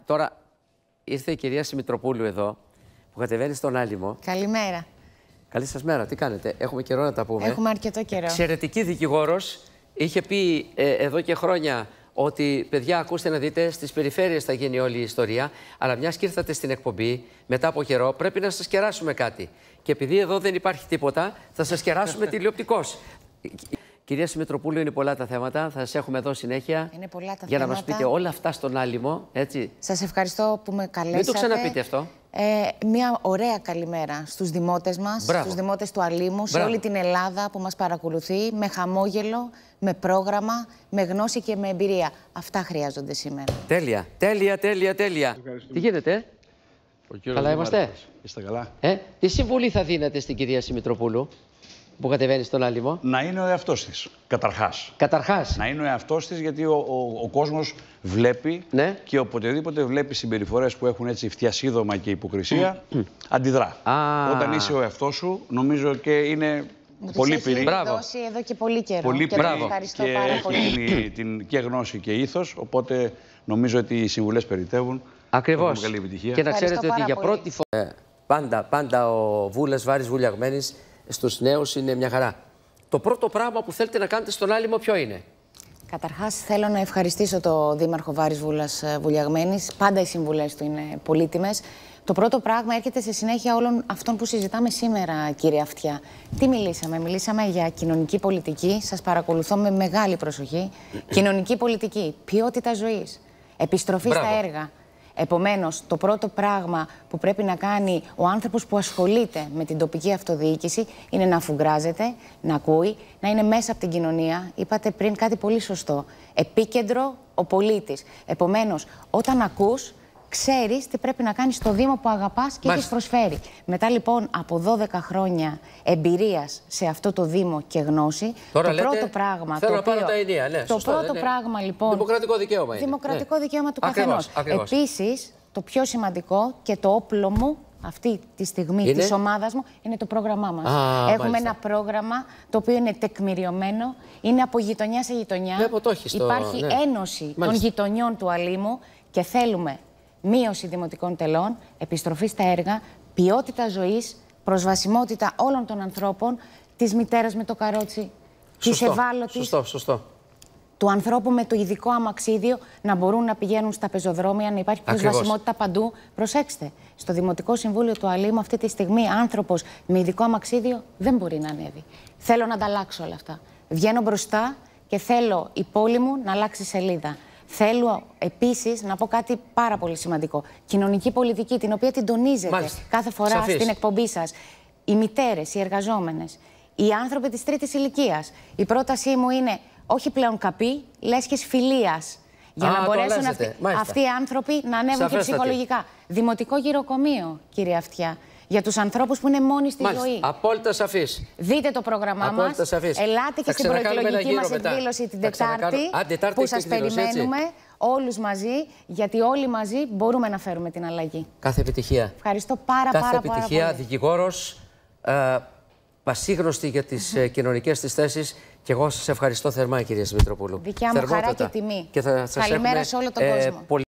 Τώρα ήρθε η κυρία Σιμητροπούλου εδώ, που κατεβαίνει στον Άλυμο. Καλημέρα. Καλή σας μέρα. Τι κάνετε? Έχουμε καιρό να τα πούμε. Έχουμε αρκετό καιρό. Εξαιρετική δικηγόρος. Είχε πει εδώ και χρόνια ότι, παιδιά, ακούστε να δείτε, στις περιφέρειες θα γίνει όλη η ιστορία. Αλλά μιας και ήρθατε στην εκπομπή, μετά από καιρό, πρέπει να σας κεράσουμε κάτι. Και επειδή εδώ δεν υπάρχει τίποτα, θα σας κεράσουμε τηλεοπτικώς. Κυρία Σιμητροπούλου, είναι πολλά τα θέματα. Θα σας έχουμε εδώ συνέχεια. Είναι πολλά τα για θέματα. να μας πείτε όλα αυτά στον Άλυμο. Έτσι. Σας ευχαριστώ που με καλέσατε. Μην το ξαναπείτε αυτό. Μια ωραία καλημέρα στους δημότες μας, στους δημότες του Αλύμου, σε όλη την Ελλάδα που μας παρακολουθεί, με χαμόγελο, με πρόγραμμα, με γνώση και με εμπειρία. Αυτά χρειάζονται σήμερα. Τέλεια, τέλεια, τέλεια, τέλεια. Τι γίνεται? Καλά είμαστε? Είστε καλά? Τι συμβουλή θα δίνετε στην κυρία Σιμητροπούλου που κατεβαίνει στον Άλυμο? Να είναι ο εαυτός της, καταρχάς. Καταρχάς. Να είναι ο εαυτός της, γιατί ο κόσμος βλέπει, ναι, και οποτεδήποτε βλέπει συμπεριφορές που έχουν έτσι φτιασίδωμα και υποκρισία, αντιδρά. Όταν είσαι ο εαυτός σου, νομίζω και είναι πολύ πυρή. Μπράβο. Δώσει εδώ και πολύ καιρό. Πολύ και πυρή ευχαριστώ και πάρα πολύ. την και γνώση και ήθος, οπότε νομίζω ότι οι συμβουλές περιττεύουν. Ακριβώς. Καλή επιτυχία. Και να ξέρετε ότι για πρώτη φορά πάντα ο Βούλας Βάρης Βουλιαγμένης στους νέους είναι μια χαρά. Το πρώτο πράγμα που θέλετε να κάνετε στον Άλυμο ποιο είναι? Καταρχάς θέλω να ευχαριστήσω τον Δήμαρχο Βάρης Βούλας Βουλιαγμένης. Πάντα οι συμβουλές του είναι πολύτιμες. Το πρώτο πράγμα έρχεται σε συνέχεια όλων αυτών που συζητάμε σήμερα, κύριε Αυτιά. Τι μιλήσαμε? Μιλήσαμε για κοινωνική πολιτική. Σας παρακολουθώ με μεγάλη προσοχή. Κοινωνική πολιτική, ποιότητα ζωής, επιστροφή στα έργα. Επομένως, το πρώτο πράγμα που πρέπει να κάνει ο άνθρωπος που ασχολείται με την τοπική αυτοδιοίκηση είναι να αφουγκράζεται, να ακούει, να είναι μέσα από την κοινωνία. Είπατε πριν κάτι πολύ σωστό. Επίκεντρο ο πολίτης. Επομένως, όταν ακούς, ξέρεις τι πρέπει να κάνεις στο Δήμο που αγαπάς και έχεις προσφέρει. Μετά λοιπόν από 12 χρόνια εμπειρίας σε αυτό το Δήμο και γνώση, τώρα το πρώτο πράγμα. Θέλω να πάρω τα ενία, ναι, το σωστό, πρώτο πράγμα λοιπόν. Δημοκρατικό δικαίωμα είναι. Δημοκρατικό δικαίωμα του καθενός. Επίσης, το πιο σημαντικό και το όπλο μου αυτή τη στιγμή της ομάδας μου είναι το πρόγραμμά μας. Έχουμε ένα πρόγραμμα το οποίο είναι τεκμηριωμένο, είναι από γειτονιά σε γειτονιά. Υπάρχει ένωση των γειτονιών του Αλύμου και θέλουμε μείωση δημοτικών τελών, επιστροφή στα έργα, ποιότητα ζωής, προσβασιμότητα όλων των ανθρώπων, της μητέρας με το καρότσι, της ευάλωτης, του ανθρώπου με το ειδικό αμαξίδιο να μπορούν να πηγαίνουν στα πεζοδρόμια, να υπάρχει προσβασιμότητα παντού. Προσέξτε, στο Δημοτικό Συμβούλιο του Αλύμου αυτή τη στιγμή άνθρωπος με ειδικό αμαξίδιο δεν μπορεί να ανέβει. Θέλω να ανταλλάξω όλα αυτά. Βγαίνω μπροστά και θέλω η πόλη μου να αλλάξει σελίδα. Θέλω επίσης να πω κάτι πάρα πολύ σημαντικό. Κοινωνική πολιτική, την οποία την τονίζετε κάθε φορά στην εκπομπή σας. Οι μητέρες, οι εργαζόμενες, οι άνθρωποι της τρίτης ηλικίας. Η πρότασή μου είναι όχι πλέον καπή, λέσχες φιλίας. Για να μπορέσουν αυτοί οι άνθρωποι να ανέβουν και ψυχολογικά. Δημοτικό γυροκομείο, κύριε Αυτιά. Για τους ανθρώπους που είναι μόνοι στη ζωή. Απόλυτα σαφής. Δείτε το πρόγραμμά μας. Ελάτε και στην προεκλογική μας εκδήλωση την Τετάρτη, που σας περιμένουμε όλους μαζί, γιατί όλοι μαζί μπορούμε να φέρουμε την αλλαγή. Κάθε επιτυχία. Ευχαριστώ πάρα πολύ. Κάθε επιτυχία, δικηγόρος, πασίγνωστη για τις κοινωνικές της θέσεις. Και εγώ σας ευχαριστώ θερμά, κυρία Σιμητροπούλου. Δικιά μου χαρά και τιμή. Καλημέρα σε όλο τον κόσμο.